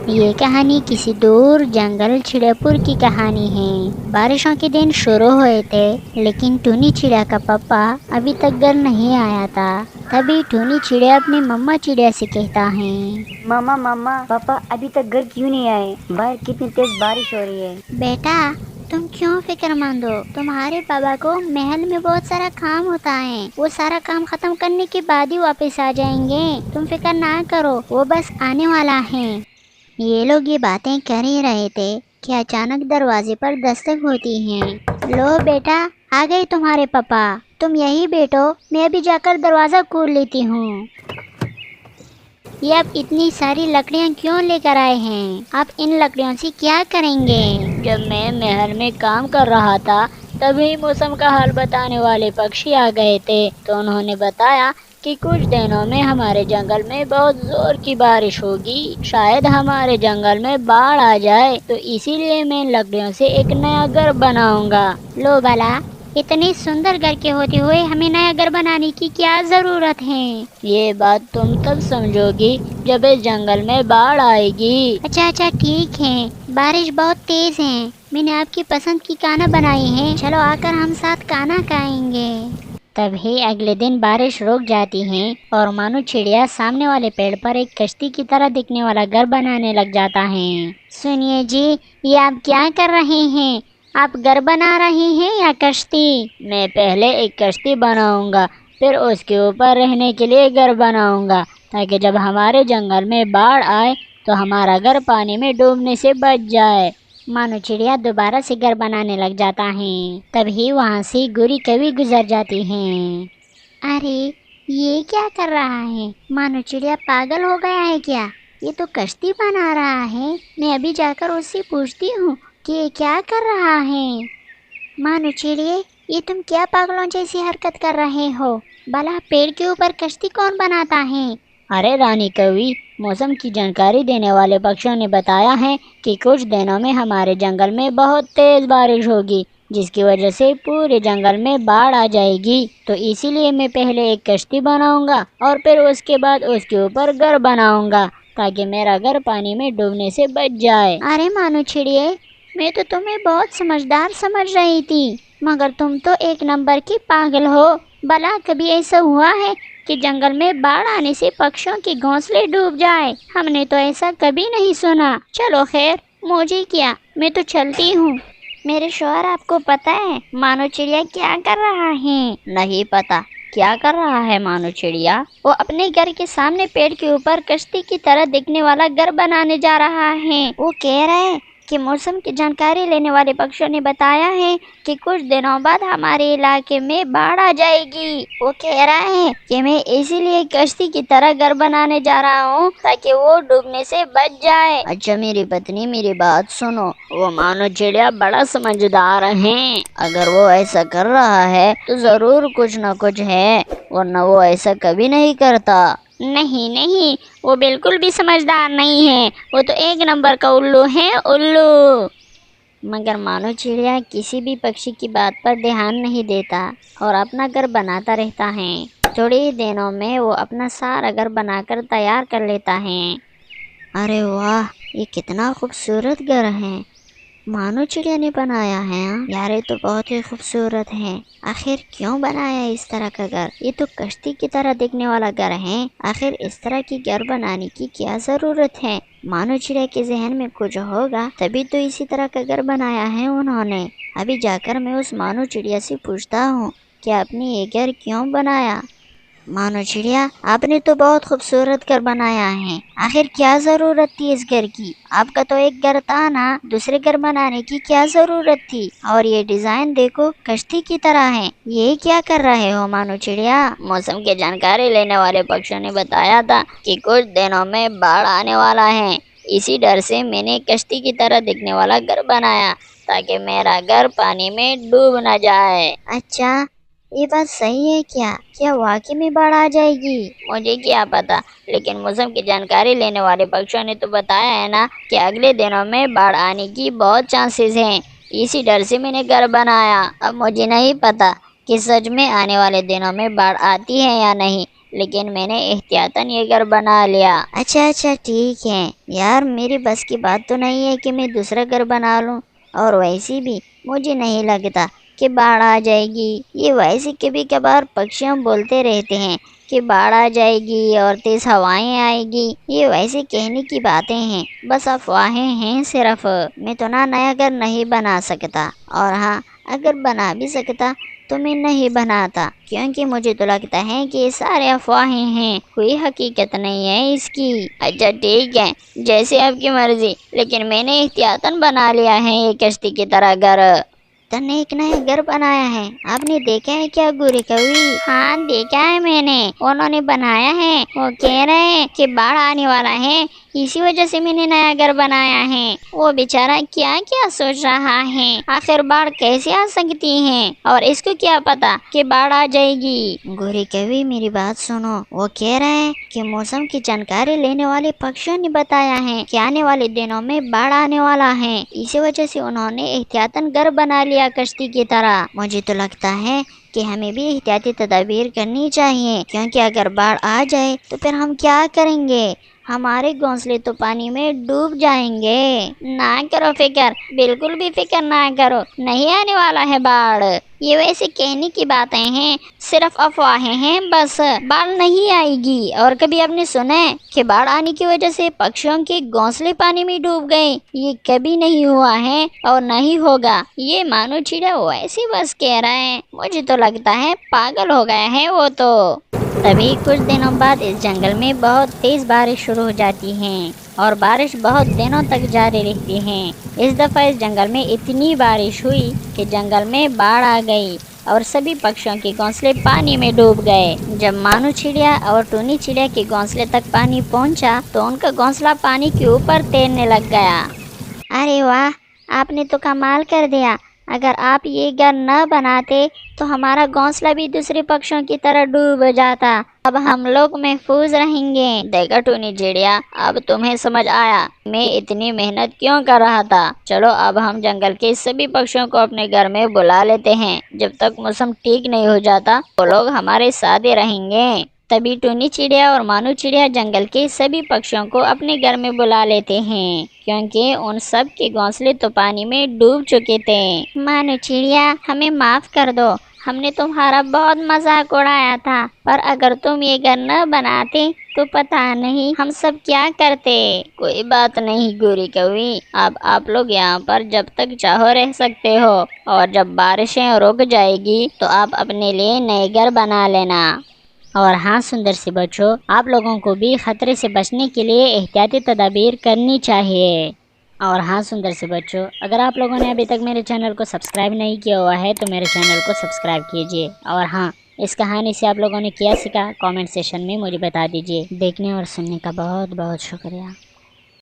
یہ کہانی کسی دور جنگل چڑیا پور کی کہانی ہے۔ بارشوں کے دن شروع ہوئے تھے، لیکن ٹونی چڑیا کا پپا ابھی تک گھر نہیں آیا تھا۔ تبھی ٹونی چڑیا اپنی مما چڑیا سے کہتا ہے، مما پاپا ابھی تک گھر کیوں نہیں آئے؟ باہر کتنی تیز بارش ہو رہی ہے۔ بیٹا تم کیوں فکر مند ہو؟ تمہارے پاپا کو محل میں بہت سارا کام ہوتا ہے، وہ سارا کام ختم کرنے کے بعد ہی واپس آ جائیں گے۔ تم فکر نہ کرو، وہ بس آنے والا ہے۔ یہ لوگ یہ باتیں کر ہی رہے تھے کہ اچانک دروازے پر دستک ہوتی ہے۔ لو بیٹا، آ گئے تمہارے پاپا، تم یہی بیٹھو، میں ابھی جا کر دروازہ کھول لیتی ہوں۔ یہ اب اتنی ساری لکڑیاں کیوں لے کر آئے ہیں؟ آپ ان لکڑیوں سے کیا کریں گے؟ جب میں محل میں کام کر رہا تھا تبھی موسم کا حال بتانے والے پکشی آ گئے تھے، تو انہوں نے بتایا کہ کچھ دنوں میں ہمارے جنگل میں بہت زور کی بارش ہوگی، شاید ہمارے جنگل میں باڑھ آ جائے، تو اسی لیے میں ان لکڑیوں سے ایک نیا گھر بناؤں گا۔ لو بلا، اتنے سندر گھر کے ہوتے ہوئے ہمیں نیا گھر بنانے کی کیا ضرورت ہے؟ یہ بات تم تب سمجھو گی جب اس جنگل میں باڑھ آئے گی۔ اچھا ٹھیک ہے، بارش بہت تیز ہے، میں نے آپ کی پسند کی کھانا بنائی ہے، چلو آ کر ہم ساتھ کھانا کھائیں گے۔ تبھی اگلے دن بارش رک جاتی ہے اور مانو چڑیا سامنے والے پیڑ پر ایک کشتی کی طرح دکھنے والا گھر بنانے لگ جاتا ہے۔ سنیے جی، یہ آپ کیا کر رہے ہیں؟ آپ گھر بنا رہے ہیں یا کشتی؟ میں پہلے ایک کشتی بناؤں گا، پھر اس کے اوپر رہنے کے لیے گھر بناؤں گا، تاکہ جب ہمارے جنگل میں باڑھ آئے تو ہمارا گھر پانی میں ڈوبنے سے بچ جائے۔ مانو چڑیا دوبارہ سے گھر بنانے لگ جاتا ہے۔ تبھی وہاں سے گوری کبھی گزر جاتی ہے۔ ارے یہ کیا کر رہا ہے؟ مانو چڑیا پاگل ہو گیا ہے کیا؟ یہ تو کشتی بنا رہا ہے، میں ابھی جا کر اس سے پوچھتی ہوں کہ یہ کیا کر رہا ہے۔ مانو چڑیا، یہ تم کیا پاگلوں جیسی حرکت کر رہے ہو؟ بھلا پیڑ کے اوپر کشتی کون بناتا ہے؟ ارے رانی کوی، موسم کی جانکاری دینے والے پکشیوں نے بتایا ہے کہ کچھ دنوں میں ہمارے جنگل میں بہت تیز بارش ہوگی، جس کی وجہ سے پورے جنگل میں باڑھ آ جائے گی، تو اسی لیے میں پہلے ایک کشتی بناؤں گا اور پھر اس کے بعد اس کے اوپر گھر بناؤں گا، تاکہ میرا گھر پانی میں ڈوبنے سے بچ جائے۔ ارے مانو چڑیا، میں تو تمہیں بہت سمجھدار سمجھ رہی تھی، مگر تم تو ایک نمبر کی پاگل ہو۔ بھلا کبھی ایسا ہوا ہے کہ جنگل میں باڑھ آنے سے پکشیوں کے گھونسلے ڈوب جائے؟ ہم نے تو ایسا کبھی نہیں سنا۔ چلو خیر، مجھے کیا، میں تو چلتی ہوں۔ میرے شوہر، آپ کو پتہ ہے مانو چڑیا کیا کر رہا ہے؟ نہیں پتا، کیا کر رہا ہے مانو چڑیا؟ وہ اپنے گھر کے سامنے پیڑ کے اوپر کشتی کی طرح دکھنے والا گھر بنانے جا رہا ہے۔ وہ کہہ رہے ہیں کہ موسم کی جانکاری لینے والے پکشیوں نے بتایا ہے کہ کچھ دنوں بعد ہمارے علاقے میں باڑھ آ جائے گی۔ وہ کہہ رہا ہے کہ میں اسی لیے کشتی کی طرح گھر بنانے جا رہا ہوں تاکہ وہ ڈوبنے سے بچ جائے۔ اچھا میری پتنی، میری بات سنو، وہ مانو چڑیا بڑا سمجھدار ہے، اگر وہ ایسا کر رہا ہے تو ضرور کچھ نہ کچھ ہے، ورنہ وہ ایسا کبھی نہیں کرتا۔ نہیں، وہ بالکل بھی سمجھدار نہیں ہے، وہ تو ایک نمبر کا الو ہے، الو۔ مگر مانو چڑیا کسی بھی پکشی کی بات پر دھیان نہیں دیتا اور اپنا گھر بناتا رہتا ہے۔ تھوڑے ہی دنوں میں وہ اپنا سارا گھر بنا کر تیار کر لیتا ہے۔ ارے واہ، یہ کتنا خوبصورت گھر ہے، مانو چڑیا نے بنایا ہے۔ یار یہ تو بہت ہی خوبصورت ہے، آخر کیوں بنایا اس طرح کا گھر؟ یہ تو کشتی کی طرح دکھنے والا گھر ہے، آخر اس طرح کی گھر بنانے کی کیا ضرورت ہے؟ مانو چڑیا کے ذہن میں کچھ ہوگا، تبھی تو اسی طرح کا گھر بنایا ہے انہوں نے۔ ابھی جا کر میں اس مانو چڑیا سے پوچھتا ہوں کہ آپ نے یہ گھر کیوں بنایا۔ مانو چڑیا، آپ نے تو بہت خوبصورت گھر بنایا ہے، آخر کیا ضرورت تھی اس گھر کی؟ آپ کا تو ایک گھر تھا نا، دوسرے گھر بنانے کی کیا ضرورت تھی؟ اور یہ ڈیزائن دیکھو، کشتی کی طرح ہے، یہ کیا کر رہے ہو مانو چڑیا؟ موسم کی جانکاری لینے والے پکشیوں نے بتایا تھا کہ کچھ دنوں میں باڑھ آنے والا ہے، اسی ڈر سے میں نے کشتی کی طرح دکھنے والا گھر بنایا تاکہ میرا گھر پانی میں ڈوب نہ جائے۔ اچھا، یہ بات صحیح ہے کیا واقعی میں باڑھ آ جائے گی؟ مجھے کیا پتا، لیکن موسم کی جانکاری لینے والے پکشیوں نے تو بتایا ہے نا کہ اگلے دنوں میں باڑھ آنے کی بہت چانسز ہیں، اسی ڈر سے میں نے گھر بنایا۔ اب مجھے نہیں پتا کہ سچ میں آنے والے دنوں میں باڑھ آتی ہے یا نہیں، لیکن میں نے احتیاطاً یہ گھر بنا لیا۔ اچھا ٹھیک ہے یار، میری بس کی بات تو نہیں ہے کہ میں دوسرا گھر بنا لوں، اور ویسے بھی مجھے نہیں لگتا کہ باڑھ آ جائے گی۔ یہ ویسے کبھی کبھار پکشیوں بولتے رہتے ہیں کہ باڑھ آ جائے گی اور تیز ہوائیں آئے گی، یہ ویسے کہنے کی باتیں ہیں، بس افواہیں ہیں صرف۔ میں تو نیا گھر نہیں بنا سکتا، اور ہاں اگر بنا بھی سکتا تو میں نہیں بناتا، کیونکہ مجھے تو لگتا ہے کہ یہ سارے افواہیں ہیں، کوئی حقیقت نہیں ہے اس کی۔ اچھا ٹھیک ہے، جیسے آپ کی مرضی، لیکن میں نے احتیاطاً بنا لیا ہے یہ کشتی کی طرح گھر۔ تو نے ایک نیا گھر بنایا ہے، آپ نے دیکھا ہے کیا گوری کوی؟ ہاں دیکھا ہے میں نے، انہوں نے بنایا ہے، وہ کہہ رہے ہیں کہ باڑھ آنے والا ہے، اسی وجہ سے میں نے نیا گھر بنایا ہے۔ وہ بیچارہ کیا کیا سوچ رہا ہے، آخر باڑھ کیسے آ سکتی ہے، اور اس کو کیا پتا کہ باڑھ آ جائے گی۔ گوری کوی میری بات سنو، وہ کہہ رہے ہیں کہ موسم کی جانکاری لینے والے پکشیوں نے بتایا ہے کہ آنے والے دنوں میں باڑھ آنے والا ہے، اسی وجہ سے انہوں نے احتیاطاً گھر بنا لیا کشتی کی طرح۔ مجھے تو لگتا ہے کہ ہمیں بھی احتیاطی تدابیر کرنی چاہیے، کیونکہ اگر باڑھ آ جائے تو پھر ہم کیا کریں گے؟ ہمارے گھونسلے تو پانی میں ڈوب جائیں گے۔ نہ کرو فکر، بالکل بھی فکر نہ کرو، نہیں آنے والا ہے باڑھ، یہ ویسے کہنے کی باتیں ہیں، صرف افواہیں ہیں، بس باڑھ نہیں آئے گی۔ اور کبھی آپ نے سنا ہے کہ باڑھ آنے کی وجہ سے پکشیوں کے گھونسلے پانی میں ڈوب گئے؟ یہ کبھی نہیں ہوا ہے اور نہیں ہوگا، یہ مانو چڑیا ویسے بس کہہ رہا ہے، مجھے تو لگتا ہے پاگل ہو گیا ہے وہ تو۔ تبھی کچھ دنوں بعد اس جنگل میں بہت تیز بارش شروع ہو جاتی ہے، اور بارش بہت دنوں تک جاری رہتی ہے۔ اس دفعہ اس جنگل میں اتنی بارش ہوئی کہ جنگل میں باڑھ آ گئی، اور سبھی پکشیوں کے گھونسلے پانی میں ڈوب گئے۔ جب مانو چڑیا اور ٹونی چڑیا کے گھونسلے تک پانی پہنچا تو ان کا گھونسلہ پانی کے اوپر تیرنے لگ گیا۔ ارے واہ، آپ نے تو کمال کر دیا، اگر آپ یہ گھر نہ بناتے تو ہمارا گھونسلہ بھی دوسرے پکشیوں کی طرح ڈوب جاتا، اب ہم لوگ محفوظ رہیں گے۔ دیکھا ٹونی چڑیا، اب تمہیں سمجھ آیا میں اتنی محنت کیوں کر رہا تھا۔ چلو اب ہم جنگل کے سبھی پکشیوں کو اپنے گھر میں بلا لیتے ہیں، جب تک موسم ٹھیک نہیں ہو جاتا وہ لوگ ہمارے ساتھ ہی رہیں گے۔ تبھی ٹونی چڑیا اور مانو چڑیا جنگل کے سبھی پکشیوں کو اپنے گھر میں بلا لیتے ہیں، کیونکہ ان سب کے گھونسلے تو پانی میں ڈوب چکے تھے۔ مانو چڑیا، ہمیں معاف کر دو، ہم نے تمہارا بہت مذاق اڑایا تھا، پر اگر تم یہ گھر نہ بناتے تو پتہ نہیں ہم سب کیا کرتے۔ کوئی بات نہیں گوری کوی، اب آپ لوگ یہاں پر جب تک چاہو رہ سکتے ہو، اور جب بارشیں رک جائے گی تو آپ اپنے لیے نئے گھر بنا لینا۔ اور ہاں سندر سے بچوں، آپ لوگوں کو بھی خطرے سے بچنے کے لیے احتیاطی تدابیر کرنی چاہیے۔ اور ہاں سندر سے بچوں، اگر آپ لوگوں نے ابھی تک میرے چینل کو سبسکرائب نہیں کیا ہوا ہے تو میرے چینل کو سبسکرائب کیجیے، اور ہاں اس کہانی سے آپ لوگوں نے کیا سیکھا کامنٹ سیشن میں مجھے بتا دیجیے۔ دیکھنے اور سننے کا بہت بہت شکریہ۔